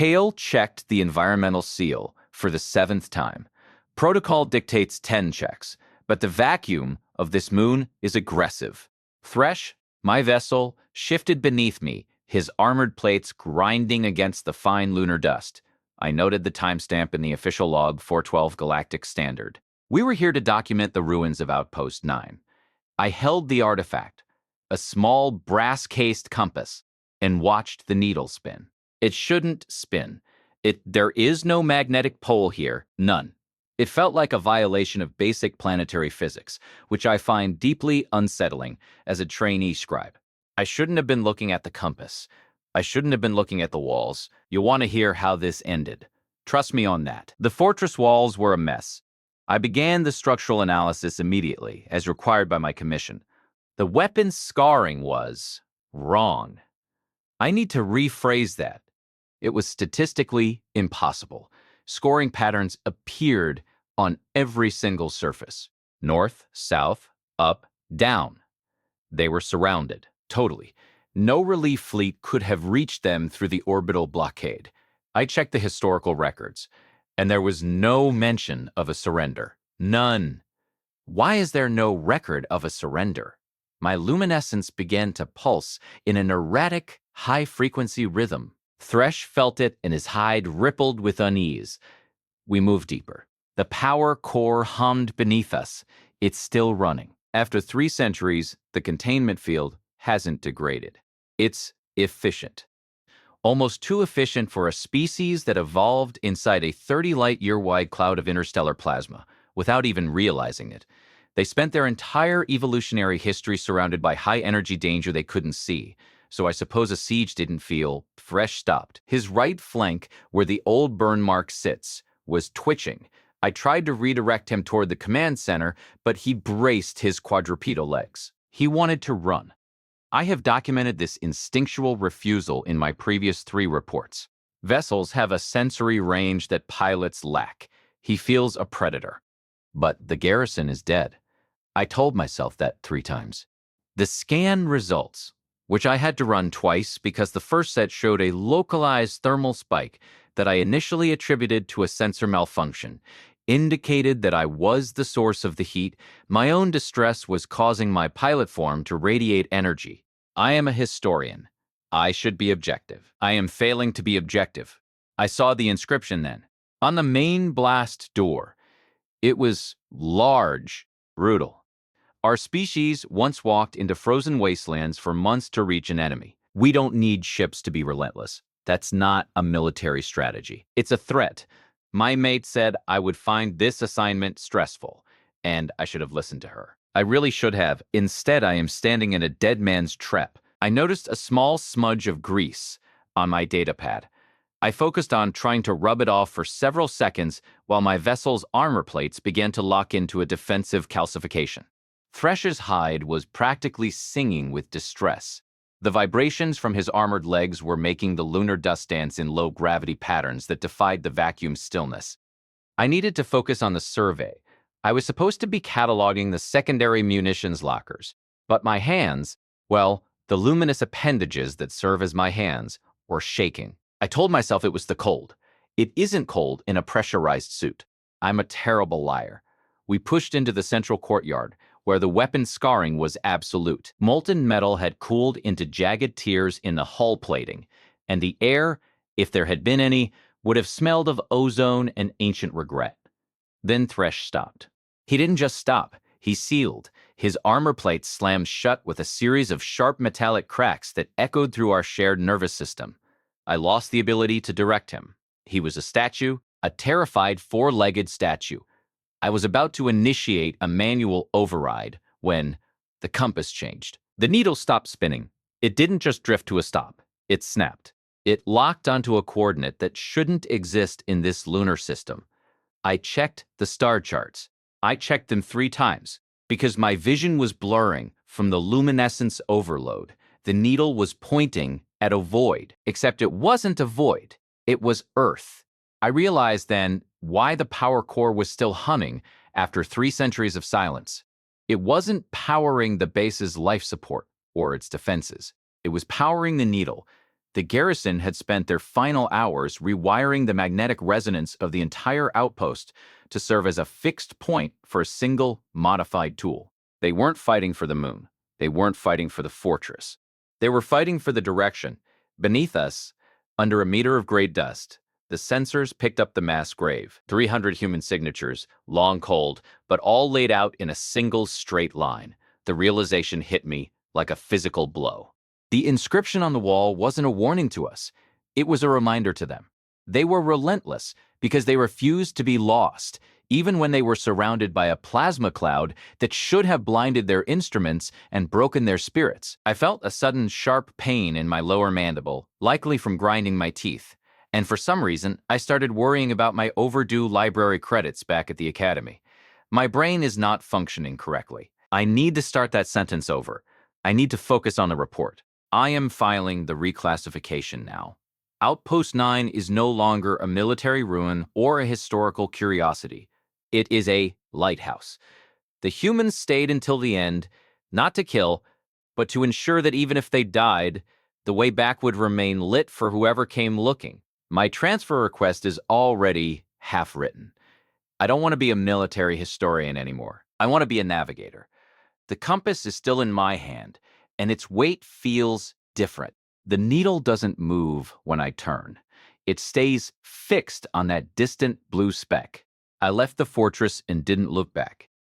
Kale checked the environmental seal for the 7th time. Protocol dictates 10 checks, but the vacuum of this moon is aggressive. Thresh, my vessel, shifted beneath me, his armored plates grinding against the fine lunar dust. I noted the timestamp in the official log 412 Galactic Standard. We were here to document the ruins of Outpost 9. I held the artifact, a small brass-cased compass, and watched the needle spin. It shouldn't spin. There is no magnetic pole here, none. It felt like a violation of basic planetary physics, which I find deeply unsettling as a trainee scribe. I shouldn't have been looking at the compass. I shouldn't have been looking at the walls. You'll want to hear how this ended. Trust me on that. The fortress walls were a mess. I began the structural analysis immediately, as required by my commission. The weapon scarring was wrong. I need to rephrase that. It was statistically impossible. Scoring patterns appeared on every single surface. North, south, up, down. They were surrounded, totally. No relief fleet could have reached them through the orbital blockade. I checked the historical records, and there was no mention of a surrender. None. Why is there no record of a surrender? My luminescence began to pulse in an erratic, high-frequency rhythm. Thresh felt it, and his hide rippled with unease. We moved deeper. The power core hummed beneath us. It's still running. After 3 centuries, the containment field hasn't degraded. It's efficient. Almost too efficient for a species that evolved inside a 30-light-year-wide cloud of interstellar plasma, without even realizing it. They spent their entire evolutionary history surrounded by high-energy danger they couldn't see, so I suppose a siege didn't feel. Thresh stopped. His right flank, where the old burn mark sits, was twitching. I tried to redirect him toward the command center, but he braced his quadrupedal legs. He wanted to run. I have documented this instinctual refusal in my previous 3 reports. Vessels have a sensory range that pilots lack. He feels a predator. But the garrison is dead. I told myself that 3 times. The scan results, which I had to run twice because the first set showed a localized thermal spike that I initially attributed to a sensor malfunction, indicated that I was the source of the heat. My own distress was causing my pilot form to radiate energy. I am a historian. I should be objective. I am failing to be objective. I saw the inscription then. On the main blast door. It was large, brutal. Our species once walked into frozen wastelands for months to reach an enemy. We don't need ships to be relentless. That's not a military strategy. It's a threat. My mate said I would find this assignment stressful, and I should have listened to her. I really should have. Instead, I am standing in a dead man's trap. I noticed a small smudge of grease on my datapad. I focused on trying to rub it off for several seconds while my vessel's armor plates began to lock into a defensive calcification. Thresh's hide was practically singing with distress. The vibrations from his armored legs were making the lunar dust dance in low-gravity patterns that defied the vacuum stillness. I needed to focus on the survey. I was supposed to be cataloging the secondary munitions lockers, but my hands, well, the luminous appendages that serve as my hands, were shaking. I told myself it was the cold. It isn't cold in a pressurized suit. I'm a terrible liar. We pushed into the central courtyard, where the weapon scarring was absolute. Molten metal had cooled into jagged tears in the hull plating, and the air, if there had been any, would have smelled of ozone and ancient regret. Then Thresh stopped. He didn't just stop, he sealed. His armor plates slammed shut with a series of sharp metallic cracks that echoed through our shared nervous system. I lost the ability to direct him. He was a statue, a terrified 4-legged statue. I was about to initiate a manual override when the compass changed. The needle stopped spinning. It didn't just drift to a stop. It snapped. It locked onto a coordinate that shouldn't exist in this lunar system. I checked the star charts. I checked them 3 times because my vision was blurring from the luminescence overload. The needle was pointing at a void, except it wasn't a void. It was Earth. I realized then why the power core was still humming after 3 centuries of silence. It wasn't powering the base's life support or its defenses. It was powering the needle, The garrison had spent their final hours rewiring the magnetic resonance of the entire outpost to serve as a fixed point for a single, modified tool. They weren't fighting for the moon. They weren't fighting for the fortress. They were fighting for the direction. Beneath us, under a meter of gray dust, the sensors picked up the mass grave. 300 human signatures, long cold, but all laid out in a single straight line. The realization hit me like a physical blow. The inscription on the wall wasn't a warning to us. It was a reminder to them. They were relentless because they refused to be lost, even when they were surrounded by a plasma cloud that should have blinded their instruments and broken their spirits. I felt a sudden sharp pain in my lower mandible, likely from grinding my teeth. And for some reason, I started worrying about my overdue library credits back at the academy. My brain is not functioning correctly. I need to start that sentence over. I need to focus on the report. I am filing the reclassification now. Outpost 9 is no longer a military ruin or a historical curiosity. It is a lighthouse. The humans stayed until the end, not to kill, but to ensure that even if they died, the way back would remain lit for whoever came looking. My transfer request is already half written. I don't want to be a military historian anymore. I want to be a navigator. The compass is still in my hand, and its weight feels different. The needle doesn't move when I turn. It stays fixed on that distant blue speck. I left the fortress and didn't look back.